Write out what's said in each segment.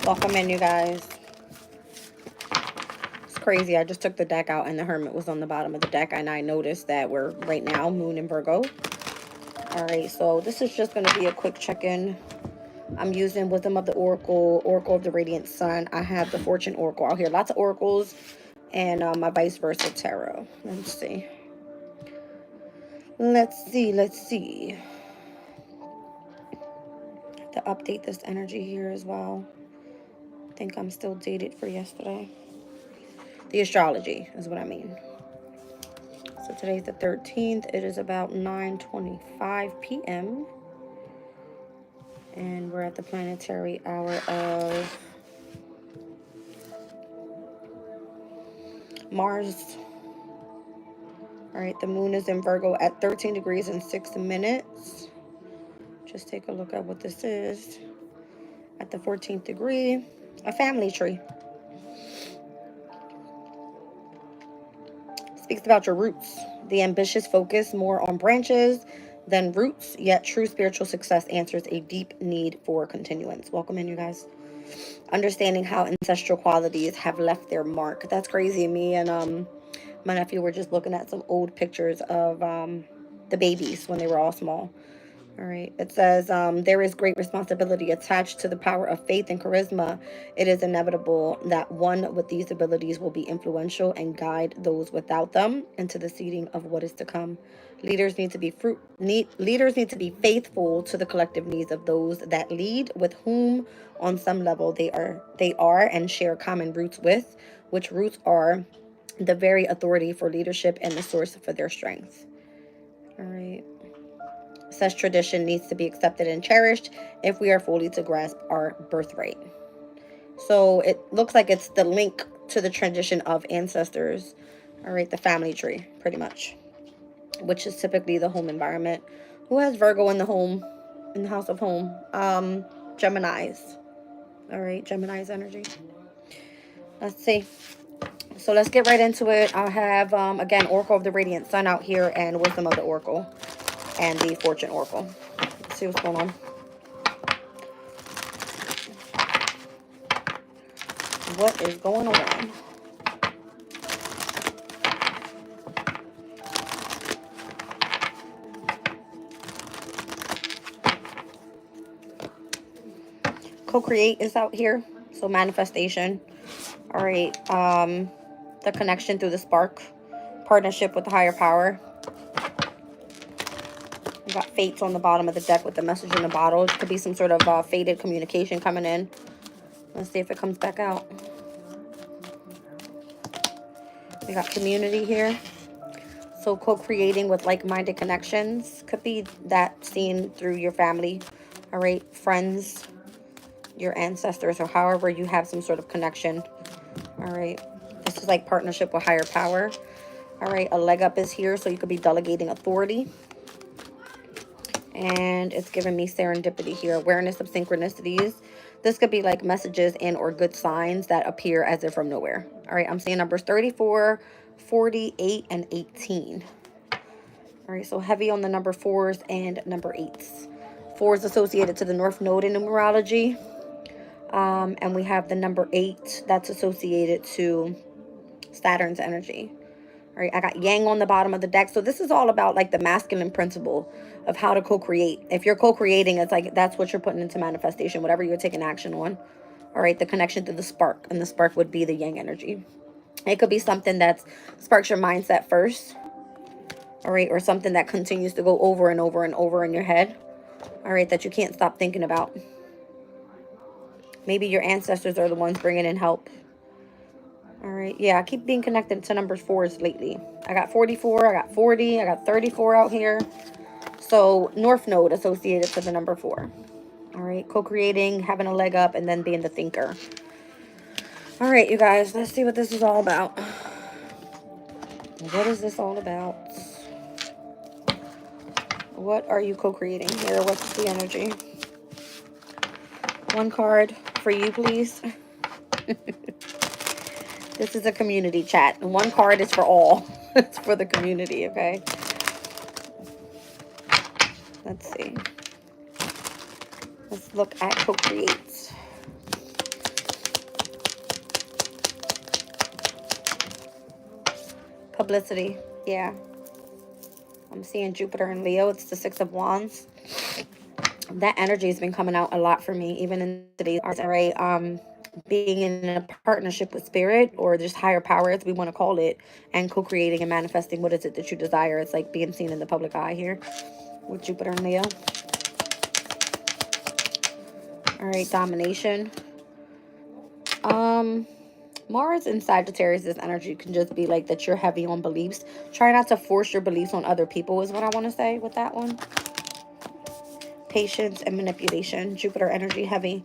Welcome in, you guys. It's crazy. I just took the deck out and the Hermit was on the bottom of the deck, and I noticed that we're right now Moon in Virgo. All right, so this is just going to be a quick check-in. I'm using Wisdom of the Oracle, Oracle of the Radiant Sun. I have the Fortune Oracle out here. Lots of oracles and my Vice Versa Tarot. Let's see. Let's see. To update this energy here as well. I think I'm still dated for yesterday. The astrology is what I mean. So today's the 13th. It is about 9:25 p.m. And we're at the planetary hour of Mars. All right, the moon is in Virgo at 13 degrees and 6 minutes. Just take a look at what this is. At the 14th degree, a family tree. Speaks about your roots. The ambitious focus more on branches than roots, yet true spiritual success answers a deep need for continuance. Welcome in, you guys. Understanding how ancestral qualities have left their mark. That's crazy. Me and my nephew were just looking at some old pictures of the babies when they were all small. All right. It says, there is great responsibility attached to the power of faith and charisma. It is inevitable that one with these abilities will be influential and guide those without them into the seeding of what is to come. Leaders need to be faithful to the collective needs of those that lead, with whom on some level they are and share common roots with, which roots are the very authority for leadership and the source for their strength. All right. Such tradition needs to be accepted and cherished if we are fully to grasp our birthright. So it looks like it's the link to the tradition of ancestors. All right, the family tree, pretty much, which is typically the home environment. Who has Virgo in the home, in the house of home? Geminis. All right, Gemini's energy. Let's see. So let's get right into it. I have, again, Oracle of the Radiant Sun out here and Wisdom of the Oracle and the Fortune Oracle. Let's see what's going on. What is going on? Co-create is out here. So manifestation. All right. The connection through the spark. Partnership with the higher power. We got fates on the bottom of the deck with the message in the bottle. It could be some sort of fated communication coming in. Let's see if it comes back out. We got community here. So co-creating with like-minded connections. Could be that seen through your family. All right. Friends. Your ancestors, or however you have some sort of connection. All right. This is like partnership with higher power. All right. A leg up is here. So you could be delegating authority. And it's giving me serendipity here. Awareness of synchronicities. This could be like messages and or good signs that appear as if from nowhere. All right. I'm seeing numbers 34, 48, and 18. All right. So heavy on the number 4s and number 8s. 4 is associated to the North Node in numerology. And we have the number 8 that's associated to Saturn's energy. All right, I got Yang on the bottom of the deck. So this is all about like the masculine principle of how to co-create. If you're co-creating, it's like that's what you're putting into manifestation, whatever you're taking action on. All right, the connection to the spark, and the spark would be the Yang energy. It could be something that sparks your mindset first. All right, or something that continues to go over and over and over in your head. All right, that you can't stop thinking about. Maybe your ancestors are the ones bringing in help. All right. Yeah, I keep being connected to number 4s lately. I got 44. I got 40. I got 34 out here. So North Node associated to the number 4. All right. Co-creating, having a leg up, and then being the thinker. All right, you guys. Let's see what this is all about. What is this all about? What are you co-creating here? What's the energy? One card for you, please. This is a community chat. And one card is for all. It's for the community, okay? Let's see. Let's look at co-create. Publicity. Yeah. I'm seeing Jupiter and Leo. It's the Six of Wands. That energy has been coming out a lot for me, even in today's art. All right. Being in a partnership with spirit or just higher power, as we want to call it, and co-creating and manifesting what is it that you desire. It's like being seen in the public eye here with Jupiter and Leo. All right, domination. Mars in Sagittarius, this energy can just be like that you're heavy on beliefs. Try not to force your beliefs on other people is what I want to say with that one. Patience and manipulation. Jupiter energy heavy.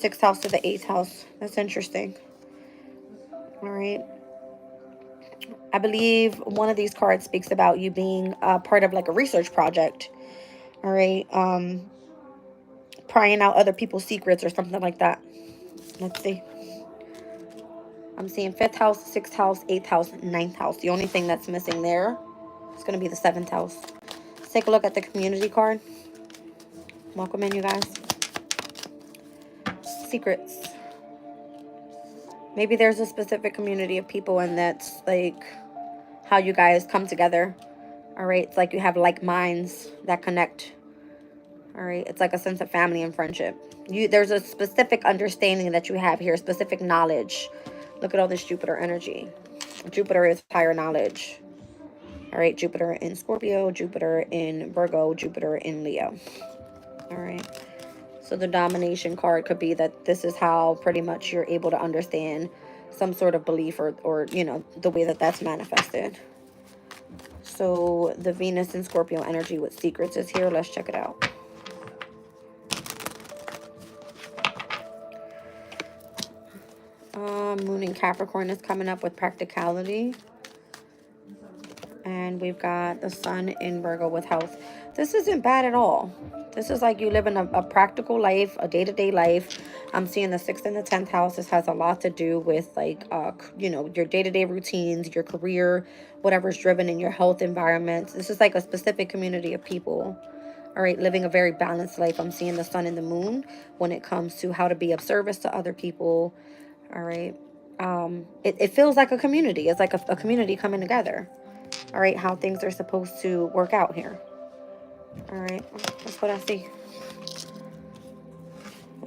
6th house to the 8th house. That's interesting. All right. I believe one of these cards speaks about you being part of like a research project. All right. Prying out other people's secrets or something like that. Let's see. I'm seeing 5th house, 6th house, 8th house, 9th house. The only thing that's missing there is going to be the 7th house. Let's take a look at the community card. Welcome in, you guys. Secrets. Maybe there's a specific community of people and that's like how you guys come together. All right. It's like you have like minds that connect. All right. It's like a sense of family and friendship. There's a specific understanding that you have here, specific knowledge. Look at all this Jupiter energy. Jupiter is higher knowledge. All right. Jupiter in Scorpio, Jupiter in Virgo, Jupiter in Leo. All right. So the domination card could be that this is how pretty much you're able to understand some sort of belief or you know, the way that that's manifested. So the Venus and Scorpio energy with secrets is here. Let's check it out. Moon in Capricorn is coming up with practicality. And we've got the Sun in Virgo with health. This isn't bad at all. This is like you live in a practical life, a day-to-day life. I'm seeing the 6th and the 10th house. This has a lot to do with like, you know, your day-to-day routines, your career, whatever's driven in your health environment. This is like a specific community of people. All right, living a very balanced life. I'm seeing the Sun and the Moon when it comes to how to be of service to other people. All right. It feels like a community. It's like a community coming together. All right, how things are supposed to work out here. All right, that's what I see.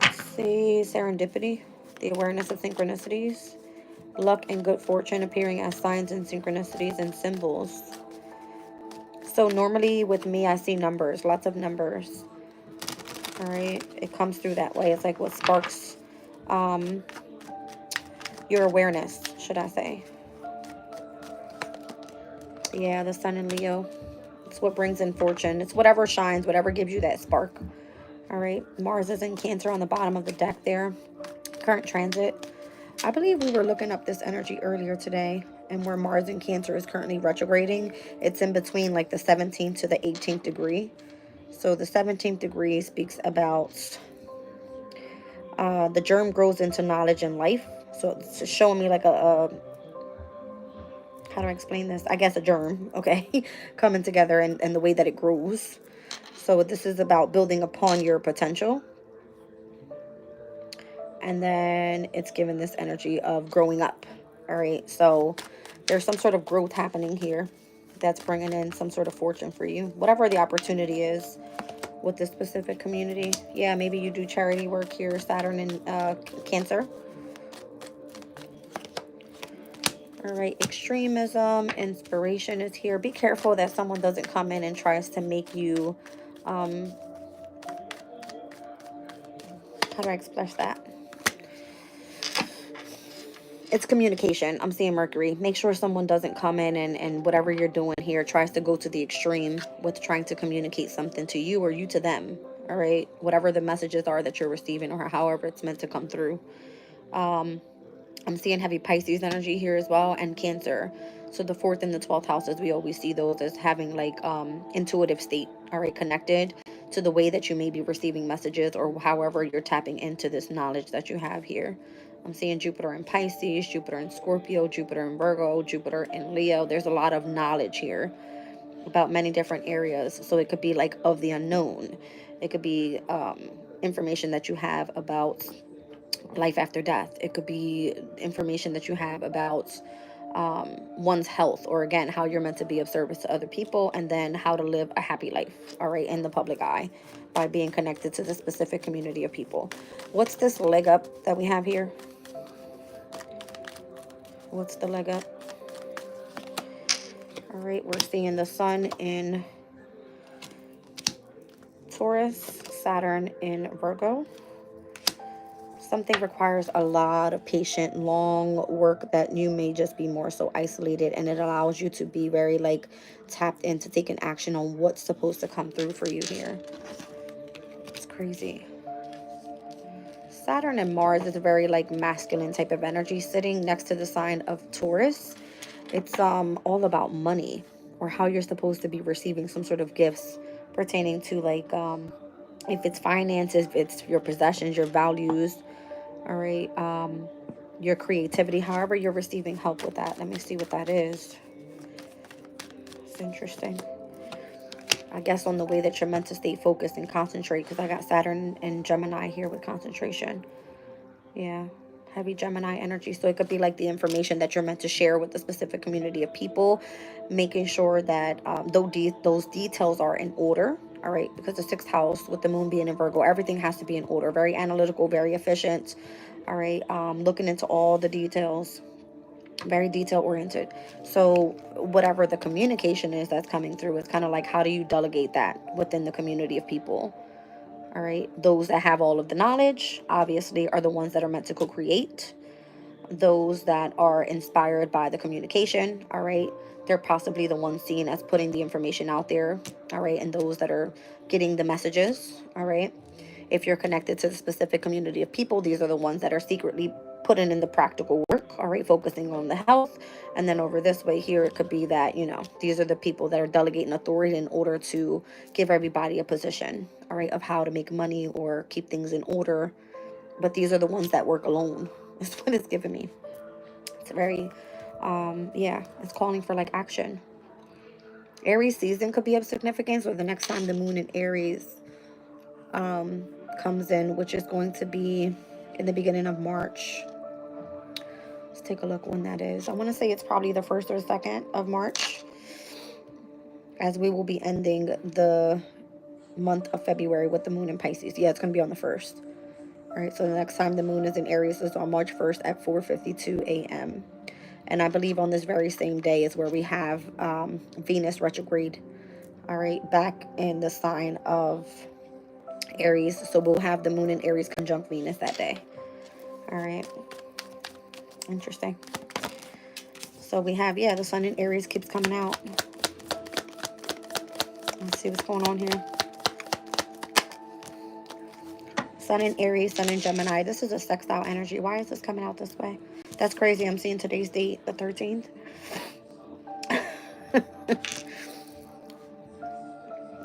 Let's see, serendipity, the awareness of synchronicities, luck and good fortune appearing as signs and synchronicities and symbols. So normally with me, I see numbers, lots of numbers. All right, it comes through that way. It's like what sparks your awareness, should I say. Yeah, the Sun in Leo. It's what brings in fortune. It's whatever shines, whatever gives you that spark. All right. Mars is in Cancer on the bottom of the deck there. Current transit. I believe we were looking up this energy earlier today. And where Mars in Cancer is currently retrograding, it's in between like the 17th to the 18th degree. So the 17th degree speaks about the germ grows into knowledge and life. So it's showing me like how do I explain this? I guess a germ, okay, coming together and the way that it grows. So this is about building upon your potential. And then it's given this energy of growing up. All right. So there's some sort of growth happening here that's bringing in some sort of fortune for you. Whatever the opportunity is with this specific community. Yeah, maybe you do charity work here, Saturn and Cancer. All right, extremism, inspiration is here. Be careful that someone doesn't come in and tries to make you, how do I express that? It's communication. I'm seeing Mercury. Make sure someone doesn't come in and whatever you're doing here tries to go to the extreme with trying to communicate something to you or you to them. All right, whatever the messages are that you're receiving or however it's meant to come through. I'm seeing heavy Pisces energy here as well and Cancer. So the 4th and the 12th houses, we always see those as having like intuitive state, all right, connected to the way that you may be receiving messages or however you're tapping into this knowledge that you have here. I'm seeing Jupiter in Pisces, Jupiter in Scorpio, Jupiter in Virgo, Jupiter in Leo. There's a lot of knowledge here about many different areas. So it could be like of the unknown. It could be information that you have about life after death. It could be information that you have about one's health, or again, how you're meant to be of service to other people, and then how to live a happy life, all right, in the public eye by being connected to the specific community of people. What's this leg up that we have here? What's the leg up? All right, we're seeing the sun in Taurus, Saturn in Virgo. Something requires a lot of patient, long work that you may just be more so isolated, and it allows you to be very like tapped into taking action on what's supposed to come through for you here. It's crazy. Saturn and Mars is a very like masculine type of energy sitting next to the sign of Taurus. It's all about money, or how you're supposed to be receiving some sort of gifts pertaining to like if it's finances, if it's your possessions, your values, all right, your creativity, however you're receiving help with that. Let me see what that is. It's interesting. I guess on the way that you're meant to stay focused and concentrate, because I got Saturn and Gemini here with concentration. Yeah, heavy Gemini energy. So it could be like the information that you're meant to share with a specific community of people, making sure that those details are in order. All right, because the sixth house with the moon being in Virgo, everything has to be in order. Very analytical, very efficient. All right, looking into all the details, very detail oriented. So whatever the communication is that's coming through, it's kind of like, how do you delegate that within the community of people? All right, those that have all of the knowledge obviously are the ones that are meant to co-create. Those that are inspired by the communication, all right, they're possibly the ones seen as putting the information out there, all right, and those that are getting the messages, all right. If you're connected to the specific community of people, these are the ones that are secretly putting in the practical work, all right, focusing on the health. And then over this way here, it could be that, these are the people that are delegating authority in order to give everybody a position, all right, of how to make money or keep things in order. But these are the ones that work alone. That's what it's giving me. It's very, yeah, it's calling for like action. Aries season could be of significance, or the next time the moon in Aries comes in, which is going to be in the beginning of March. Let's take a look when that is. I want to say it's probably the 1st or 2nd of March, as we will be ending the month of February with the moon in Pisces. Yeah, it's going to be on the 1st. All right, so the next time the moon is in Aries is on March 1st at 4:52 a.m. And I believe on this very same day is where we have Venus retrograde, all right, back in the sign of Aries. So we'll have the moon in Aries conjunct Venus that day. All right. Interesting. So we have, yeah, the sun in Aries keeps coming out. Let's see what's going on here. Sun in Aries, sun in Gemini. This is a sextile energy. Why is this coming out this way? That's crazy. I'm seeing today's date, the 13th.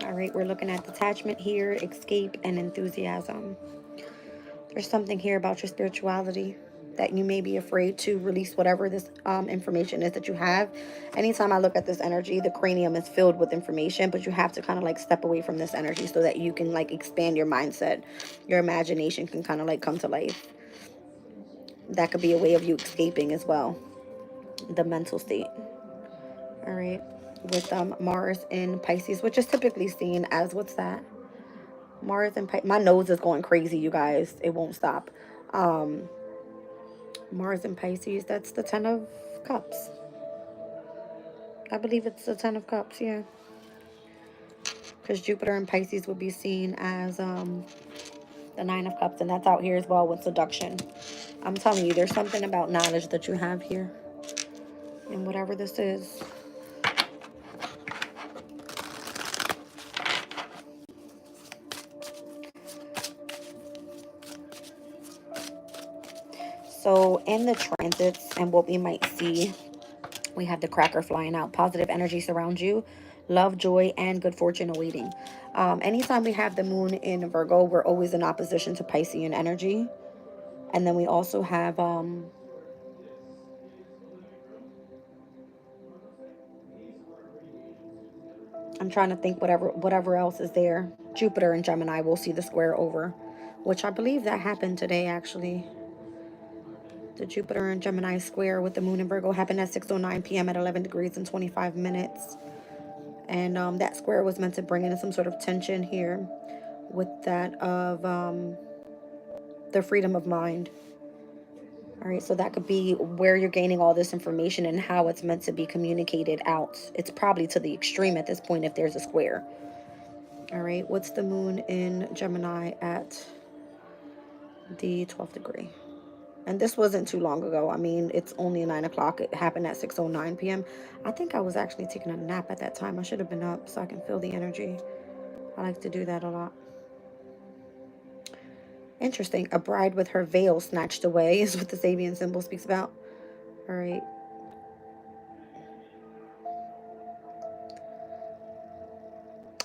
All right, we're looking at detachment here, escape, and enthusiasm. There's something here about your spirituality that you may be afraid to release whatever this information is that you have. Anytime I look at this energy, the cranium is filled with information, but you have to kind of like step away from this energy so that you can like expand your mindset. Your imagination can kind of like come to life. That could be a way of you escaping as well. The mental state. All right. With Mars in Pisces, which is typically seen as, what's that? Mars and Pisces. My nose is going crazy, you guys. It won't stop. Mars and Pisces, that's the 10 of Cups. I believe it's the 10 of Cups, yeah. Because Jupiter and Pisces would be seen as the 9 of Cups, and that's out here as well with seduction. I'm telling you, there's something about knowledge that you have here. And whatever this is. So in the transits and what we might see, we have the cracker flying out. Positive energy surrounds you. Love, joy, and good fortune awaiting. Anytime we have the moon in Virgo, we're always in opposition to Piscean energy. And then we also have I'm trying to think whatever else is there. Jupiter and Gemini will see the square over, which I believe that happened today actually. The Jupiter and Gemini square with the moon in Virgo happened at 6:09 p.m. at 11 degrees and 25 minutes. And that square was meant to bring in some sort of tension here with that of the freedom of mind. All right, so that could be where you're gaining all this information and how it's meant to be communicated out. It's probably to the extreme at this point if there's a square. All right, what's the moon in Gemini at the 12th degree? And this wasn't too long ago. I mean, it's only 9 o'clock. It happened at 6:09 p.m. I think I was actually taking a nap at that time. I should have been up so I can feel the energy. I like to do that a lot. Interesting. A bride with her veil snatched away is what the Sabian symbol speaks about. All right.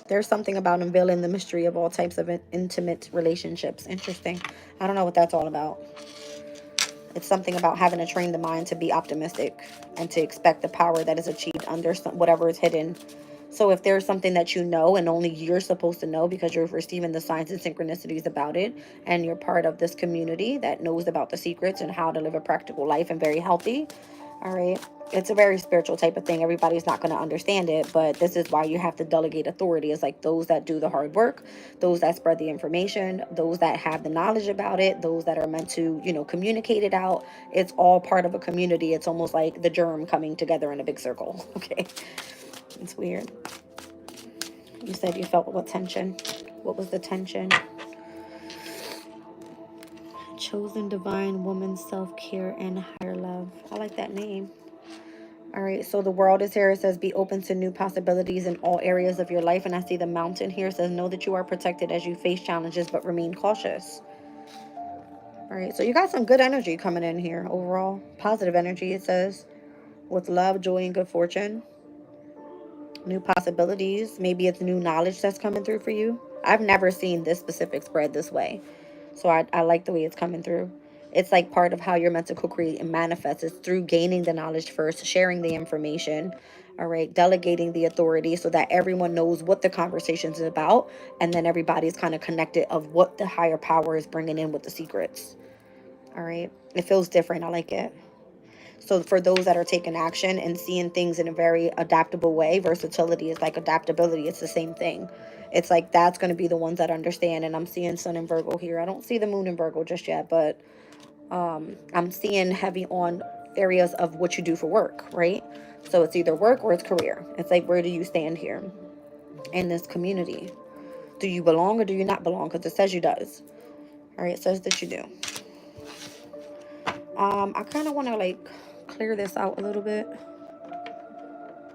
There's something about unveiling the mystery of all types of intimate relationships. Interesting. I don't know what that's all about. It's something about having to train the mind to be optimistic and to expect the power that is achieved under whatever is hidden. So if there's something that you know and only you're supposed to know because you're receiving the signs and synchronicities about it, and you're part of this community that knows about the secrets and how to live a practical life and very healthy, all right, it's a very spiritual type of thing. Everybody's not going to understand it, but this is why you have to delegate authority. It's like those that do the hard work, those that spread the information, those that have the knowledge about it, those that are meant to, communicate it out. It's all part of a community. It's almost like the germ coming together in a big circle. Okay. It's weird. You said you felt what tension? What was the tension? Chosen divine woman, self-care, and higher love. I like that name. All right, so the world is here. It says be open to new possibilities in all areas of your life. And I see the mountain here. It says know that you are protected as you face challenges, but remain cautious. All right, so you got some good energy coming in here overall. Positive energy, it says, with love, joy, and good fortune. New possibilities. Maybe it's new knowledge that's coming through for you. I've never seen this specific spread this way. So I like the way it's coming through. It's like part of how you're meant to co-create and manifest. It's through gaining the knowledge first, sharing the information, all right, delegating the authority so that everyone knows what the conversation is about. And then everybody's kind of connected of what the higher power is bringing in with the secrets. All right. It feels different. I like it. So for those that are taking action and seeing things in a very adaptable way, versatility is like adaptability. It's the same thing. It's like that's going to be the ones that understand. And I'm seeing Sun in Virgo here. I don't see the Moon in Virgo just yet, but I'm seeing heavy on areas of what you do for work, right? So it's either work or it's career. It's like, where do you stand here in this community? Do you belong or do you not belong? Because it says you does. All right, it says that you do. I kind of want to like clear this out a little bit.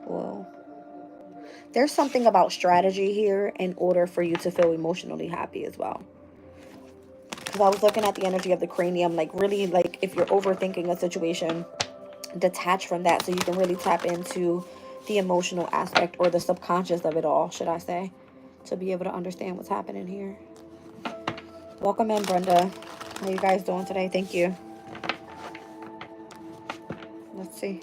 Well, there's something about strategy here in order for you to feel emotionally happy as well. Because I was looking at the energy of the cranium, like really, like if you're overthinking a situation, detach from that so you can really tap into the emotional aspect or the subconscious of it all, should I say, to be able to understand what's happening here. Welcome in, Brenda. How you guys doing today? Thank you. Let's see.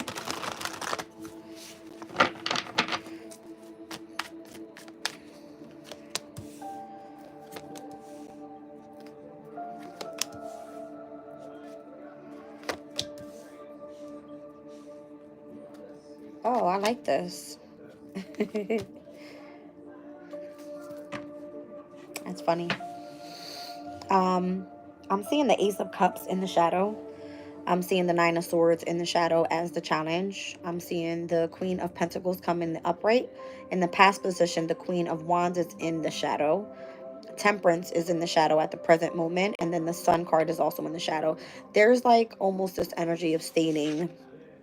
Oh, I like this. That's funny. I'm seeing the Ace of Cups in the shadow. I'm seeing the Nine of Swords in the shadow as the challenge. I'm seeing the Queen of Pentacles come in the upright. In the past position, the Queen of Wands is in the shadow. Temperance is in the shadow at the present moment. And then the Sun card is also in the shadow. There's like almost this energy of stating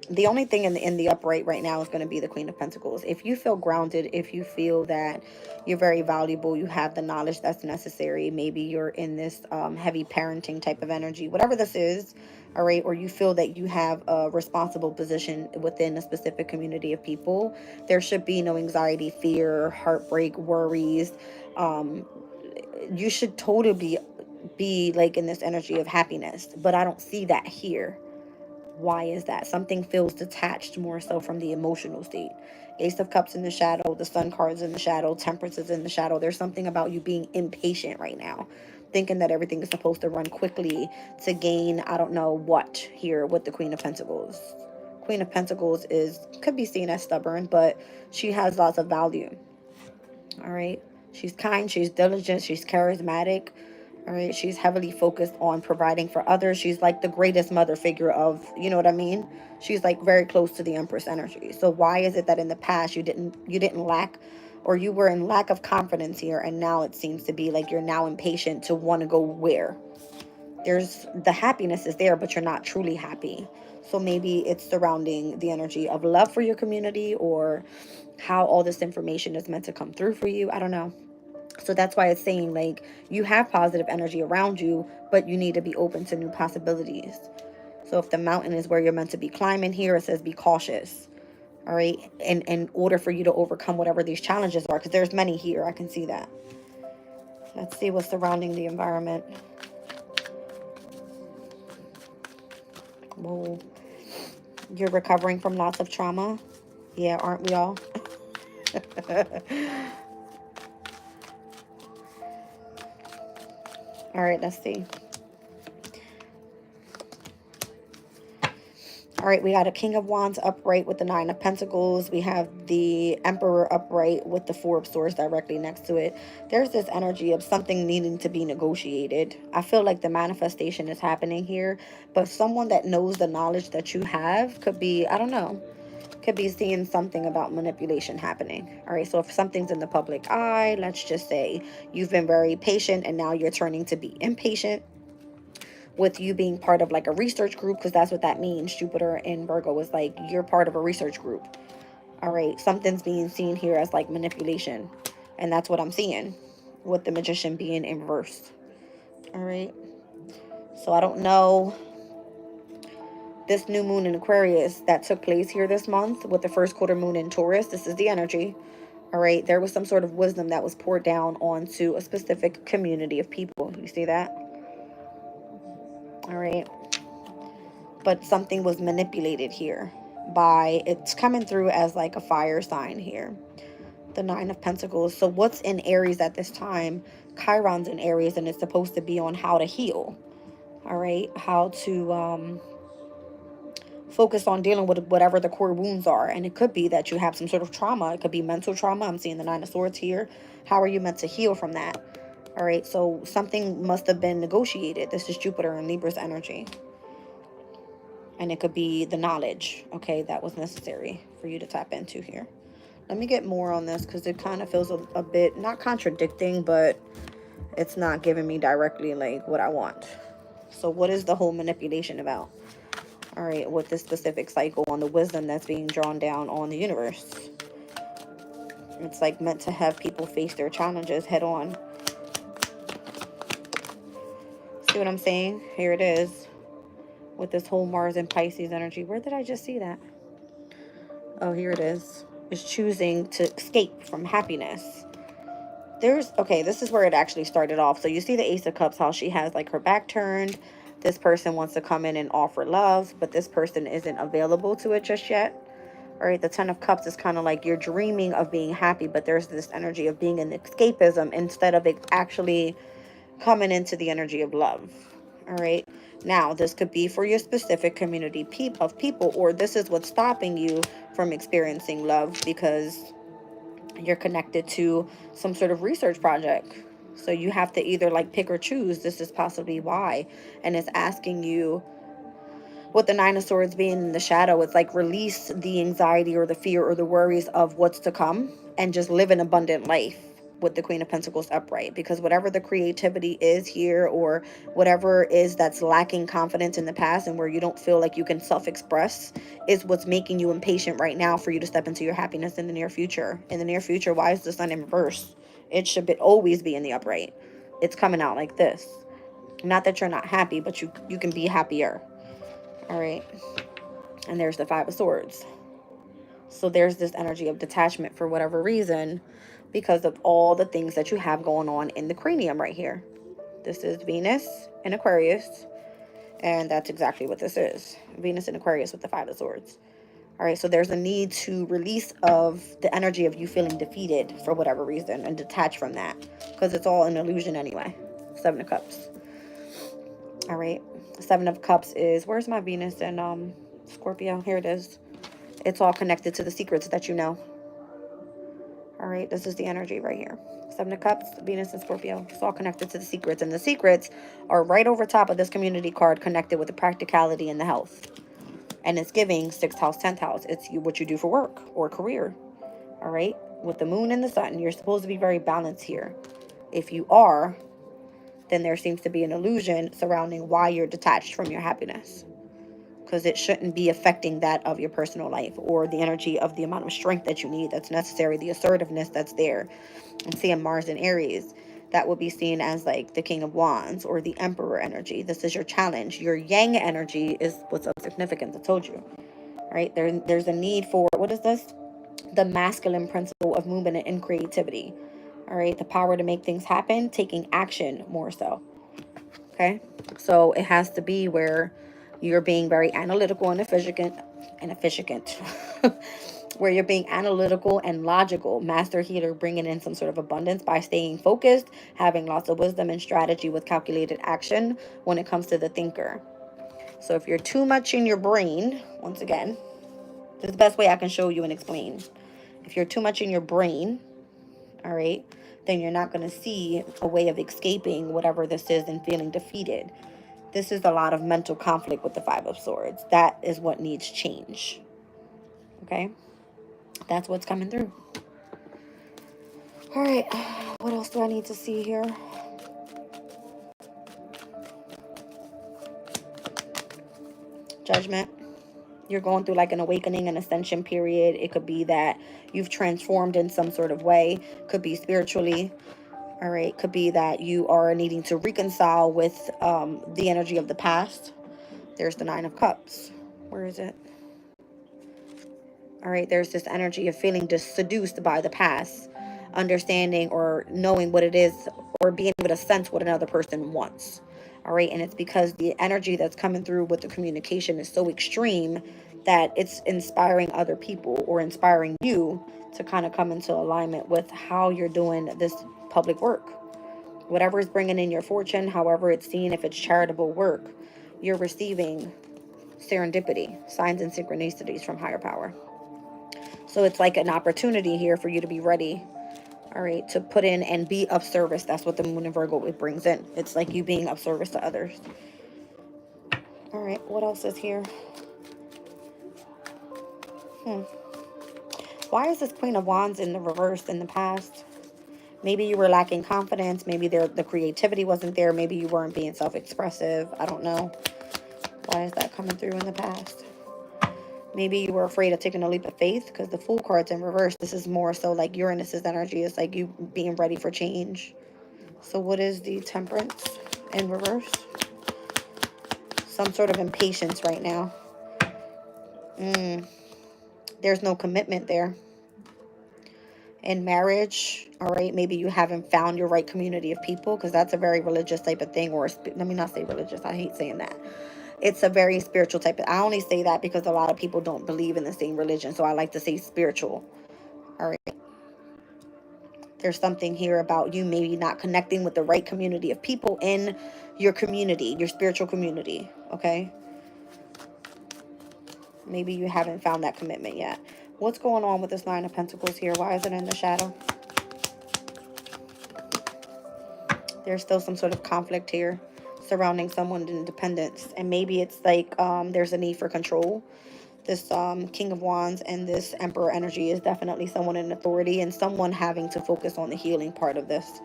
the only thing in the upright right now is going to be the Queen of Pentacles. If you feel grounded, if you feel that you're very valuable, you have the knowledge that's necessary, maybe you're in this heavy parenting type of energy, whatever this is, all right, or you feel that you have a responsible position within a specific community of people, there should be no anxiety, fear, heartbreak, worries. You should totally be like in this energy of happiness, but I don't see that here. Why is that? Something feels detached more so from the emotional state. Ace of Cups in the shadow, the Sun card's in the shadow, Temperance is in the shadow. There's something about you being impatient right now. thinking that everything is supposed to run quickly to gain, I don't know what here with the Queen of Pentacles. Queen of Pentacles could be seen as stubborn, but she has lots of value. All right. She's kind, she's diligent, she's charismatic. All right. She's heavily focused on providing for others. She's like the greatest mother figure of, you know what I mean? She's like very close to the Empress energy. So why is it that in the past you didn't lack, or you were in lack of confidence here, and now it seems to be like you're now impatient to want to go where? There's the happiness is there, but you're not truly happy. So maybe it's surrounding the energy of love for your community, or how all this information is meant to come through for you. I don't know. So that's why it's saying like you have positive energy around you, but you need to be open to new possibilities. So if the mountain is where you're meant to be climbing here, it says be cautious. All right. And in order for you to overcome whatever these challenges are, because there's many here, I can see that. Let's see what's surrounding the environment. Whoa. You're recovering from lots of trauma. Yeah, aren't we all? All right, let's see. All right, we got a King of Wands upright with the Nine of Pentacles. We have the Emperor upright with the Four of Swords directly next to it. There's this energy of something needing to be negotiated. I feel like the manifestation is happening here, but someone that knows the knowledge that you have could be, I don't know, could be seeing something about manipulation happening. All right, so if something's in the public eye, let's just say you've been very patient and now you're turning to be impatient, with you being part of like a research group, because that's what that means. Jupiter in Virgo is like you're part of a research group. All right, something's being seen here as like manipulation, and that's what I'm seeing with the Magician being in reverse. All right, so I don't know, this new moon in Aquarius that took place here this month with the first quarter moon in Taurus, this is the energy. All right, there was some sort of wisdom that was poured down onto a specific community of people. You see that? All right, but something was manipulated here by, it's coming through as like a fire sign here, the Nine of Pentacles. So what's in Aries at this time? Chiron's in Aries, and it's supposed to be on how to heal. All right, how to focus on dealing with whatever the core wounds are. And it could be that you have some sort of trauma. It could be mental trauma. I'm seeing the Nine of Swords here. How are you meant to heal from that? All right, so something must have been negotiated. This is Jupiter and Libra's energy. And it could be the knowledge, okay, that was necessary for you to tap into here. Let me get more on this, because it kind of feels a bit, not contradicting, but it's not giving me directly like what I want. So what is the whole manipulation about? All right, with this specific cycle on the wisdom that's being drawn down on the universe. It's like meant to have people face their challenges head on. See what I'm saying? Here it is. With this whole Mars and Pisces energy. Where did I just see that? Oh, here it is. Is choosing to escape from happiness. Okay, this is where it actually started off. So you see the Ace of Cups, how she has like her back turned. This person wants to come in and offer love, but this person isn't available to it just yet. All right, the Ten of Cups is kind of like you're dreaming of being happy, but there's this energy of being in escapism instead of it actually coming into the energy of love. All right. Now, this could be for your specific community of people, or this is what's stopping you from experiencing love because you're connected to some sort of research project. So you have to either like pick or choose. This is possibly why. And it's asking you, with the Nine of Swords being in the shadow, it's like release the anxiety or the fear or the worries of what's to come and just live an abundant life. With the Queen of Pentacles upright, because whatever the creativity is here, or whatever is that's lacking confidence in the past and where you don't feel like you can self-express, is what's making you impatient right now for you to step into your happiness in the near future. In the near future, why is the Sun in reverse? It should always be in the upright. It's coming out like this. Not that you're not happy, but you can be happier. All right, and there's the Five of Swords. So there's this energy of detachment for whatever reason, because of all the things that you have going on in the cranium right here. This is Venus in Aquarius, and that's exactly what this is. Venus in Aquarius with the Five of Swords. All right, so there's a need to release of the energy of you feeling defeated for whatever reason and detach from that, because it's all an illusion anyway. Seven of Cups. All right. Seven of Cups is, where's my Venus and Scorpio? Here it is. It's all connected to the secrets that you know. All right. This is the energy right here. Seven of Cups, Venus and Scorpio. It's all connected to the secrets. And the secrets are right over top of this community card, connected with the practicality and the health. And it's giving 6th house, 10th house. It's what you do for work or career. All right. With the moon and the sun, you're supposed to be very balanced here. If you are, then there seems to be an illusion surrounding why you're detached from your happiness. Because it shouldn't be affecting that of your personal life or the energy of the amount of strength that you need that's necessary, the assertiveness that's there. And seeing Mars in Aries, that would be seen as like the King of Wands or the Emperor energy. This is your challenge. Your Yang energy is what's of significance. I told you, right? There's a need for, what is this? The masculine principle of movement and creativity. All right, the power to make things happen, taking action more so. Okay, so it has to be where you're being very analytical and efficient, where you're being analytical and logical. Master healer, bringing in some sort of abundance by staying focused, having lots of wisdom and strategy with calculated action when it comes to the thinker. So if you're too much in your brain, once again, this is the best way I can show you and explain. If you're too much in your brain, all right, then you're not going to see a way of escaping whatever this is and feeling defeated. This is a lot of mental conflict with the Five of Swords. That is what needs change. Okay? That's what's coming through. All right. What else do I need to see here? Judgment. You're going through like an awakening and ascension period. It could be that you've transformed in some sort of way. Could be spiritually. All right. Could be that you are needing to reconcile with the energy of the past. There's the Nine of Cups. Where is it? All right. There's this energy of feeling seduced by the past, understanding or knowing what it is, or being able to sense what another person wants. All right. And it's because the energy that's coming through with the communication is so extreme that it's inspiring other people or inspiring you to kind of come into alignment with how you're doing this public work. Whatever is bringing in your fortune, however it's seen, if it's charitable work, you're receiving serendipity, signs and synchronicities from higher power. So it's like an opportunity here for you to be ready, all right, to put in and be of service. That's what the moon in Virgo, it brings in. It's like you being of service to others. All right, what else is here? Why is this Queen of Wands in the reverse in the past? Maybe you were lacking confidence. Maybe the creativity wasn't there. Maybe you weren't being self-expressive. I don't know. Why is that coming through in the past? Maybe you were afraid of taking a leap of faith because the Fool card's in reverse. This is more so like Uranus's energy. It's like you being ready for change. So what is the Temperance in reverse? Some sort of impatience right now. There's no commitment there. In marriage, all right, maybe you haven't found your right community of people, because that's a very religious type of thing. Or let me not say religious. I hate saying that. It's a very spiritual type of, I only say that because a lot of people don't believe in the same religion, so I like to say spiritual. All right. There's something here about you maybe not connecting with the right community of people in your community, your spiritual community, okay? Maybe you haven't found that commitment yet. What's going on with this Nine of Pentacles here? Why is it in the shadow? There's still some sort of conflict here surrounding someone's independence. And maybe it's like there's a need for control. This King of Wands and this Emperor energy is definitely someone in authority and someone having to focus on the healing part of this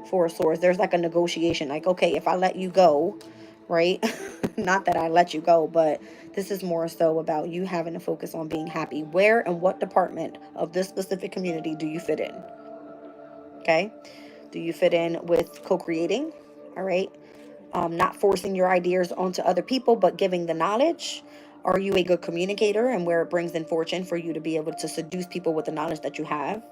Four of Swords. There's like a negotiation. Like, okay, if I let you go, right? Not that I let you go, but this is more so about you having to focus on being happy. Where and what department of this specific community do you fit in? Okay? Do you fit in with co-creating? All right? Not forcing your ideas onto other people, but giving the knowledge. Are you a good communicator, and where it brings in fortune for you to be able to seduce people with the knowledge that you have?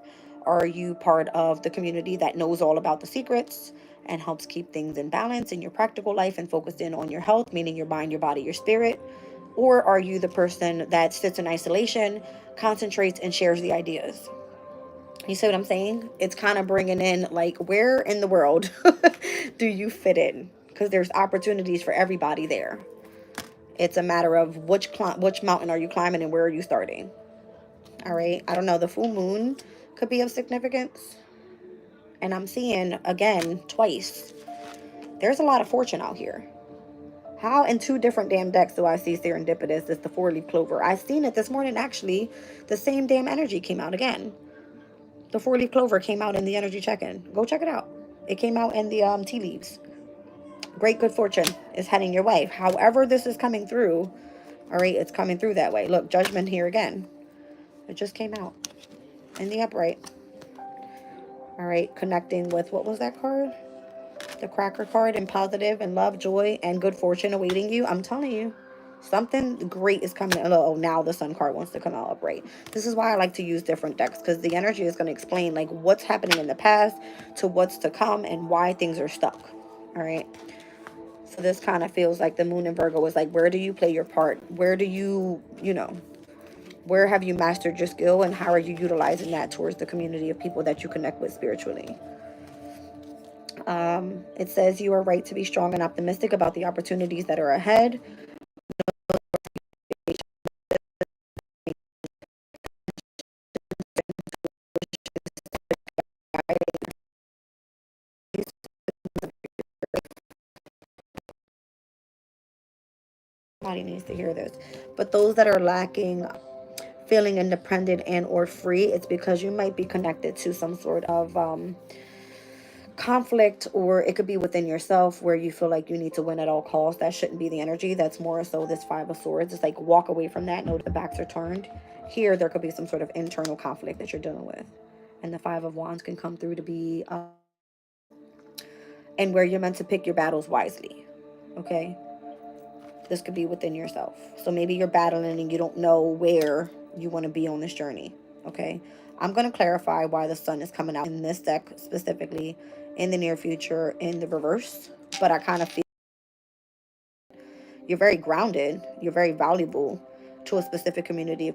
Are you part of the community that knows all about the secrets and helps keep things in balance in your practical life and focused in on your health, meaning your mind, your body, your spirit? Or are you the person that sits in isolation, concentrates, and shares the ideas? You see what I'm saying? It's kind of bringing in like, where in the world do you fit in? Because there's opportunities for everybody there. It's a matter of which mountain are you climbing and where are you starting. All right. I don't know. The full moon could be of significance. And I'm seeing again twice. There's a lot of fortune out here. How in two different damn decks do I see serendipitous? It's the four-leaf clover. I seen it this morning actually. The same damn energy came out again. The four-leaf clover came out in the energy check-in. Go check it out. It came out in the tea leaves. Great good fortune is heading your way. However this is coming through, all right, it's coming through that way. Look, judgment here again. It just came out in the upright. All right, connecting with, what was that card? The cracker card, and positive and love, joy, and good fortune awaiting you. I'm telling you, something great is coming. Oh, now the sun card wants to come out upright. This is why I like to use different decks, because the energy is going to explain like what's happening in the past to what's to come and why things are stuck. All right. So this kind of feels like the moon in Virgo is like, where do you play your part? Where do you, where have you mastered your skill, and how are you utilizing that towards the community of people that you connect with spiritually? It says you are right to be strong and optimistic about the opportunities that are ahead. Somebody needs to hear this. But those that are lacking feeling independent and or free, it's because you might be connected to some sort of conflict, or it could be within yourself where you feel like you need to win at all costs. That shouldn't be the energy. That's more so this Five of Swords. It's like, walk away from that. Know the backs are turned. Here there could be some sort of internal conflict that you're dealing with, and the Five of Wands can come through to be and where you're meant to pick your battles wisely. Okay, this could be within yourself. So maybe you're battling and you don't know where you want to be on this journey. Okay, I'm going to clarify why the sun is coming out in this deck specifically in the near future in the reverse. But I kind of feel you're very grounded, you're very valuable to a specific community of people.